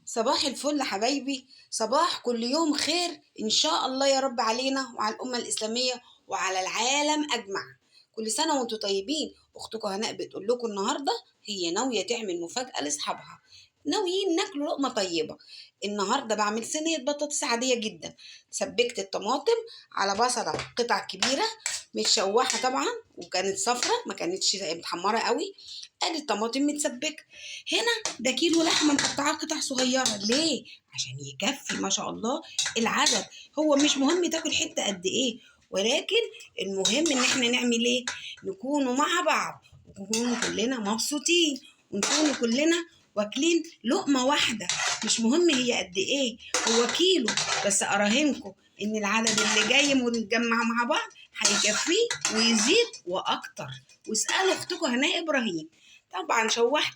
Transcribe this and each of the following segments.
صباح الفل حبايبي، صباح كل يوم خير إن شاء الله يا رب علينا وعلى الأمة الإسلامية وعلى العالم أجمع. كل سنة وانتم طيبين. أختكم هناء بتقول لكم النهاردة هي ناوية تعمل مفاجأة لأصحابها، ناويين ناكلوا لقمة طيبة. النهاردة بعمل صينية بطاطس عادية جدا. سبكت الطماطم على بصلة قطع كبيرة متشوحة طبعا، وكانت صفرة ما كانتش متحمرة قوي. ادي الطماطم متسبكة. هنا ده كيلو لحمه مقطعاه قطع صغيره. ليه؟ عشان يكفي ما شاء الله العدد. هو مش مهم تاكل حته قد ايه، ولكن المهم ان احنا نعمل ايه؟ نكونوا مع بعض ونكونوا كلنا مبسوطين ونكونوا كلنا واكلين لقمه واحده. مش مهم هي قد ايه، هو كيلو بس. اراهنكم ان العدد اللي جاي ونتجمع مع بعض هيكفيه ويزيد واكتر. واسالوا اختكم هناء ابراهيم. طبعا شوحت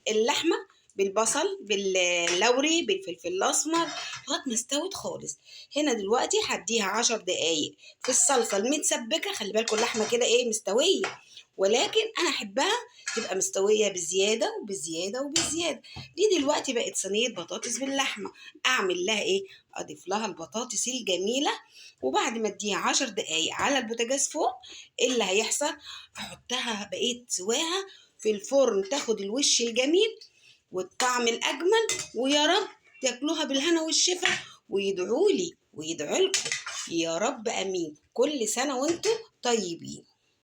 اللحمه بالبصل باللوري بالفلفل الاسمر لغايه ما استوت خالص. هنا دلوقتي هديها 10 دقايق في الصلصه المتسبكه. خلي بالكم اللحمه كده ايه مستويه، ولكن انا احبها تبقى مستويه بزياده وبزياده وبزياده. دي دلوقتي بقت صينيه بطاطس باللحمه. اعمل لها ايه؟ اضيف لها البطاطس الجميله، وبعد ما اديها 10 دقايق على البوتاجاز فوق، ايه اللي هيحصل؟ احطها بقيت سواها في الفرن تاخد الوش الجميل والطعم الأجمل. ويا رب تاكلوها بالهنا والشفا، ويدعوا لي ويدعوا لكم يا رب. أمين. كل سنة وانتم طيبين.